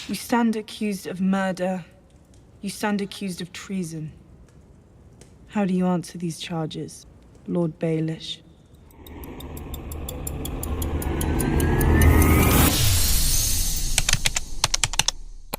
You stand accused of murder. You stand accused of treason. How do you answer these charges, Lord Baelish?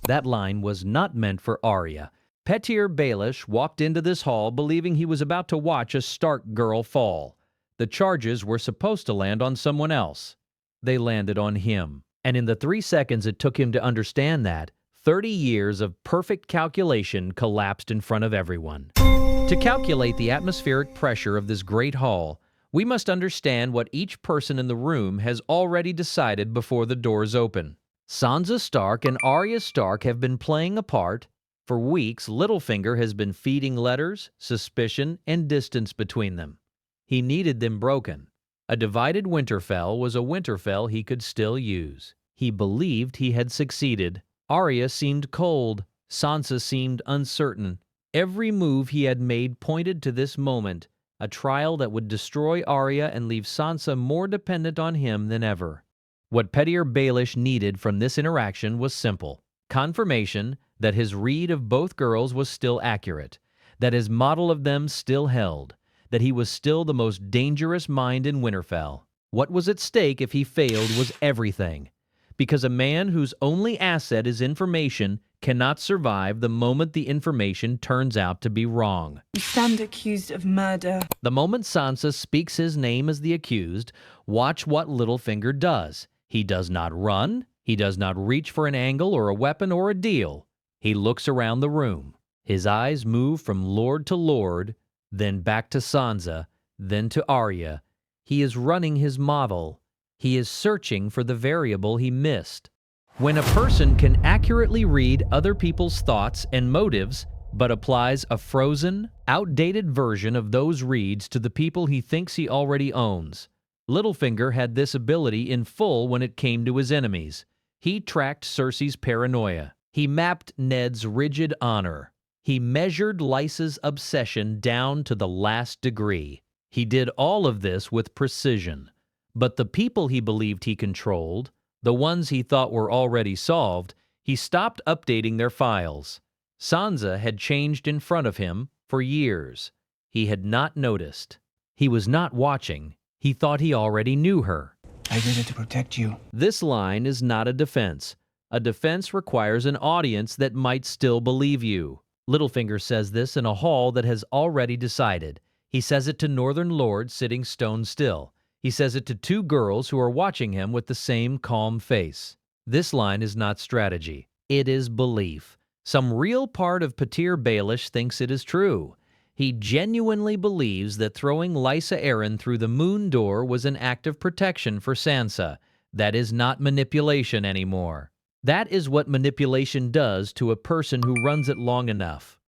That line was not meant for Arya. Petyr Baelish walked into this hall believing he was about to watch a Stark girl fall. The charges were supposed to land on someone else. They landed on him. And in the 3 seconds it took him to understand that, 30 years of perfect calculation collapsed in front of everyone. To calculate the atmospheric pressure of this great hall, we must understand what each person in the room has already decided before the doors open. Sansa Stark and Arya Stark have been playing a part. For weeks, Littlefinger has been feeding letters, suspicion, and distance between them. He needed them broken. A divided Winterfell was a Winterfell he could still use. He believed he had succeeded. Arya seemed cold. Sansa seemed uncertain. Every move he had made pointed to this moment, a trial that would destroy Arya and leave Sansa more dependent on him than ever. What Petyr Baelish needed from this interaction was simple: confirmation that his read of both girls was still accurate, that his model of them still held, that he was still the most dangerous mind in Winterfell. What was at stake if he failed was everything, because a man whose only asset is information cannot survive the moment the information turns out to be wrong. You stand accused of murder. The moment Sansa speaks his name as the accused, watch what Littlefinger does. He does not run. He does not reach for an angle or a weapon or a deal. He looks around the room. His eyes move from lord to lord, then back to Sansa, then to Arya. He is running his model. He is searching for the variable he missed. When a person can accurately read other people's thoughts and motives, but applies a frozen, outdated version of those reads to the people he thinks he already owns. Littlefinger had this ability in full when it came to his enemies. He tracked Cersei's paranoia. He mapped Ned's rigid honor. He measured Lysa's obsession down to the last degree. He did all of this with precision. But the people he believed he controlled, the ones he thought were already solved, he stopped updating their files. Sansa had changed in front of him for years. He had not noticed. He was not watching. He thought he already knew her. I did it to protect you. This line is not a defense. A defense requires an audience that might still believe you. Littlefinger says this in a hall that has already decided. He says it to northern lords sitting stone still. He says it to 2 girls who are watching him with the same calm face. This line is not strategy. It is belief. Some real part of Petyr Baelish thinks it is true. He genuinely believes that throwing Lysa Arryn through the moon door was an act of protection for Sansa. That is not manipulation anymore. That is what manipulation does to a person who runs it long enough.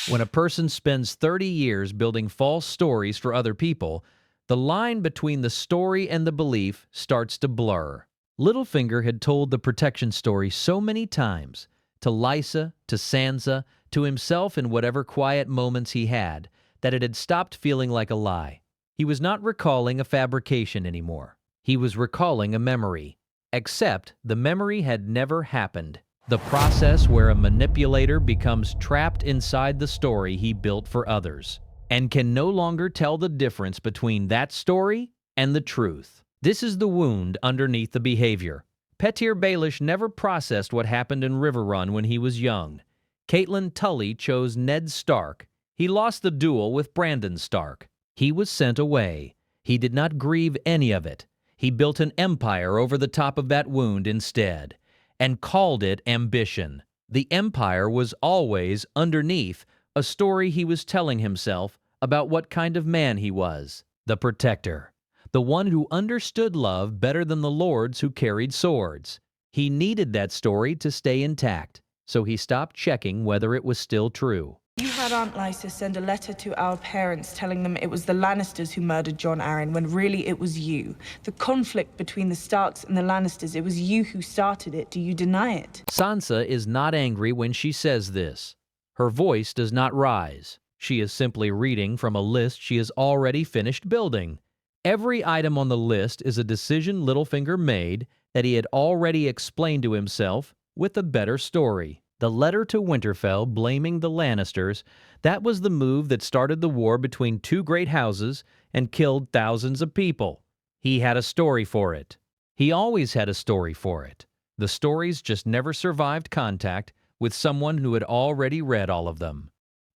When a person spends 30 years building false stories for other people, the line between the story and the belief starts to blur. Littlefinger had told the protection story so many times, to Lysa, to Sansa, to himself in whatever quiet moments he had, that it had stopped feeling like a lie. He was not recalling a fabrication anymore. He was recalling a memory. Except the memory had never happened. The process where a manipulator becomes trapped inside the story he built for others, and can no longer tell the difference between that story and the truth. This is the wound underneath the behavior. Petyr Baelish never processed what happened in Riverrun when he was young. Catelyn Tully chose Ned Stark. He lost the duel with Brandon Stark. He was sent away. He did not grieve any of it. He built an empire over the top of that wound instead, and called it ambition. The empire was always, underneath, a story he was telling himself about what kind of man he was. The protector. The one who understood love better than the lords who carried swords. He needed that story to stay intact, so he stopped checking whether it was still true. You had Aunt Lysa send a letter to our parents telling them it was the Lannisters who murdered Jon Arryn, when really it was you. The conflict between the Starks and the Lannisters, it was you who started it. Do you deny it? Sansa is not angry when she says this. Her voice does not rise. She is simply reading from a list she has already finished building. Every item on the list is a decision Littlefinger made that he had already explained to himself with a better story. The letter to Winterfell blaming the Lannisters, that was the move that started the war between two great houses and killed thousands of people. He had a story for it. He always had a story for it. The stories just never survived contact with someone who had already read all of them.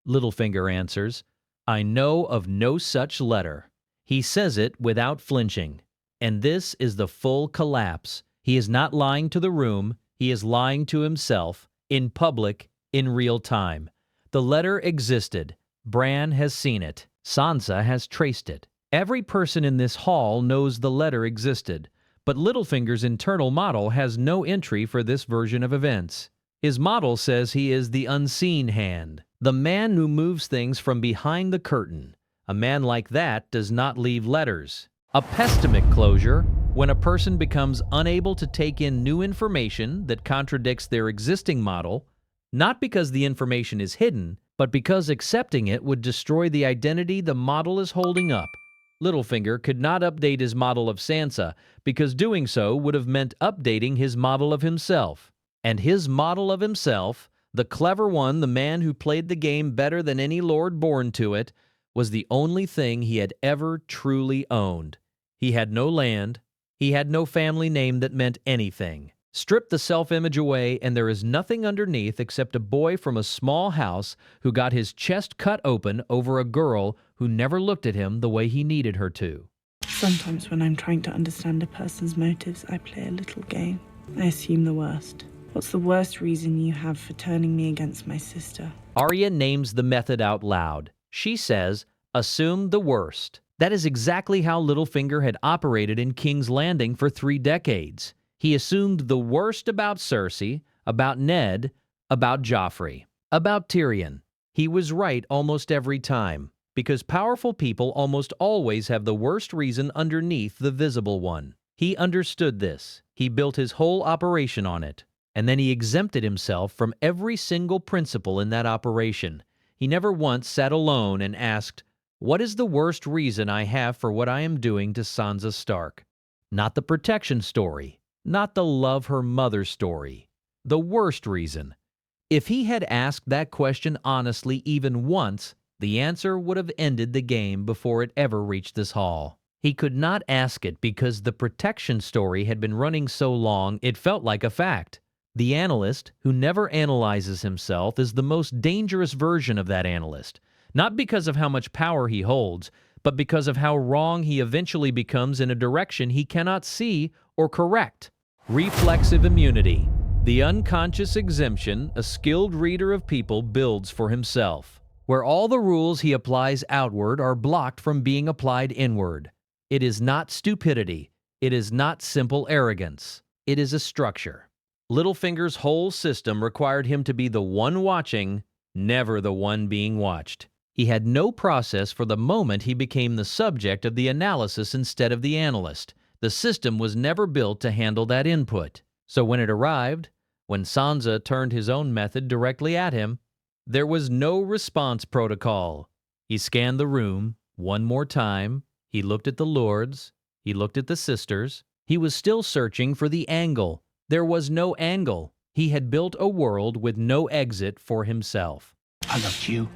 Littlefinger answers, "I know of no such letter." He says it without flinching. And this is the full collapse. He is not lying to the room. He is lying to himself, in public, in real time. The letter existed. Bran has seen it. Sansa has traced it. Every person in this hall knows the letter existed. But Littlefinger's internal model has no entry for this version of events. His model says he is the unseen hand, the man who moves things from behind the curtain. A man like that does not leave letters. A pessimic closure, when a person becomes unable to take in new information that contradicts their existing model, not because the information is hidden, but because accepting it would destroy the identity the model is holding up. Littlefinger could not update his model of Sansa because doing so would have meant updating his model of himself. And his model of himself, the clever one, the man who played the game better than any lord born to it, was the only thing he had ever truly owned. He had no land. He had no family name that meant anything. Strip the self-image away, and there is nothing underneath except a boy from a small house who got his chest cut open over a girl who never looked at him the way he needed her to. Sometimes when I'm trying to understand a person's motives, I play a little game. I assume the worst. What's the worst reason you have for turning me against my sister? Arya names the method out loud. She says, "Assume the worst." That is exactly how Littlefinger had operated in King's Landing for 3 decades. He assumed the worst about Cersei, about Ned, about Joffrey, about Tyrion. He was right almost every time, because powerful people almost always have the worst reason underneath the visible one. He understood this. He built his whole operation on it. And then he exempted himself from every single principle in that operation. He never once sat alone and asked, "What is the worst reason I have for what I am doing to Sansa Stark?" Not the protection story, not the love her mother story. The worst reason. If he had asked that question honestly even once, the answer would have ended the game before it ever reached this hall. He could not ask it because the protection story had been running so long it felt like a fact. The analyst, who never analyzes himself, is the most dangerous version of that analyst, not because of how much power he holds, but because of how wrong he eventually becomes in a direction he cannot see or correct. Reflexive immunity, the unconscious exemption a skilled reader of people builds for himself, where all the rules he applies outward are blocked from being applied inward. It is not stupidity. It is not simple arrogance. It is a structure. Littlefinger's whole system required him to be the one watching, never the one being watched. He had no process for the moment he became the subject of the analysis instead of the analyst. The system was never built to handle that input. So when it arrived, when Sansa turned his own method directly at him, there was no response protocol. He scanned the room one more time. He looked at the lords. He looked at the sisters. He was still searching for the angle. There was no angle. He had built a world with no exit for himself. I loved you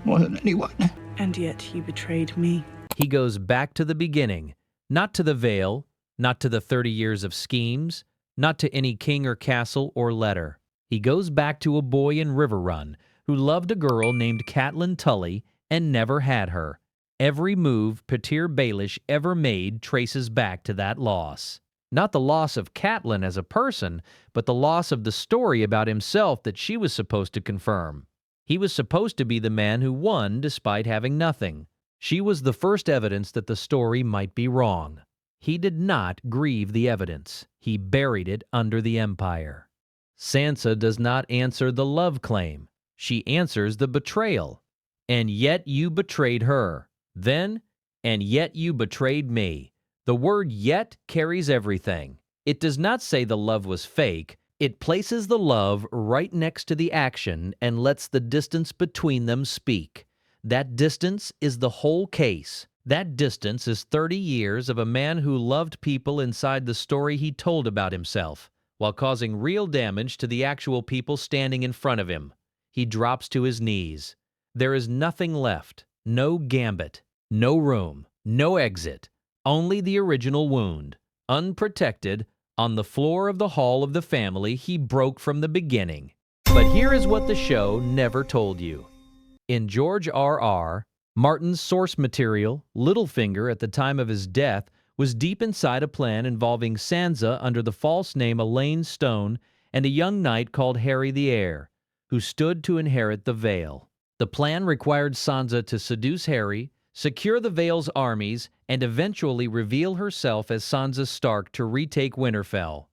more than anyone. And yet you betrayed me. He goes back to the beginning, not to the veil, not to the 30 years of schemes, not to any king or castle or letter. He goes back to a boy in Riverrun who loved a girl named Catelyn Tully and never had her. Every move Petyr Baelish ever made traces back to that loss. Not the loss of Catelyn as a person, but the loss of the story about himself that she was supposed to confirm. He was supposed to be the man who won despite having nothing. She was the first evidence that the story might be wrong. He did not grieve the evidence. He buried it under the Empire. Sansa does not answer the love claim. She answers the betrayal. And yet you betrayed her. Then, and yet you betrayed me. The word yet carries everything. It does not say the love was fake. It places the love right next to the action and lets the distance between them speak. That distance is the whole case. That distance is 30 years of a man who loved people inside the story he told about himself. while causing real damage to the actual people standing in front of him. He drops to his knees. There is nothing left, no gambit, no room, no exit, only the original wound, unprotected, on the floor of the hall of the family he broke from the beginning. But here is what the show never told you. In George R.R. Martin's source material, Littlefinger at the time of his death was deep inside a plan involving Sansa under the false name Elaine Stone and a young knight called Harry the Heir, who stood to inherit the Vale. The plan required Sansa to seduce Harry, secure the Vale's armies, and eventually reveal herself as Sansa Stark to retake Winterfell.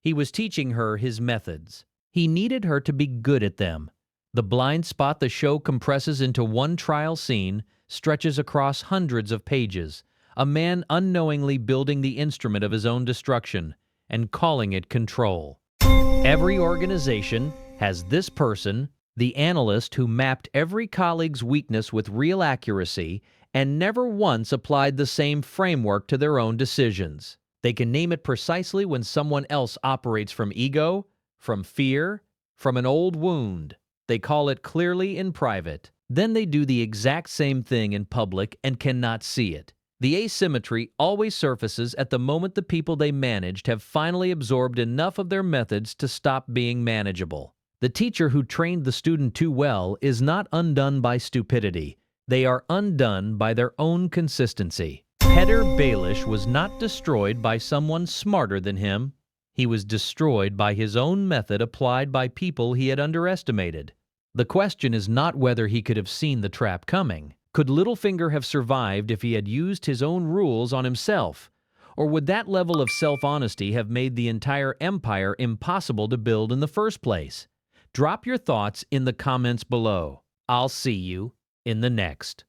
He was teaching her his methods. He needed her to be good at them. The blind spot the show compresses into one trial scene stretches across hundreds of pages, a man unknowingly building the instrument of his own destruction and calling it control. Every organization has this person, the analyst who mapped every colleague's weakness with real accuracy and never once applied the same framework to their own decisions. They can name it precisely when someone else operates from ego, from fear, from an old wound. They call it clearly in private. Then they do the exact same thing in public and cannot see it. The asymmetry always surfaces at the moment the people they managed have finally absorbed enough of their methods to stop being manageable. The teacher who trained the student too well is not undone by stupidity. They are undone by their own consistency. Petyr Baelish was not destroyed by someone smarter than him. He was destroyed by his own method applied by people he had underestimated. The question is not whether he could have seen the trap coming. Could Littlefinger have survived if he had used his own rules on himself? Or would that level of self-honesty have made the entire empire impossible to build in the first place? Drop your thoughts in the comments below. I'll see you in the next.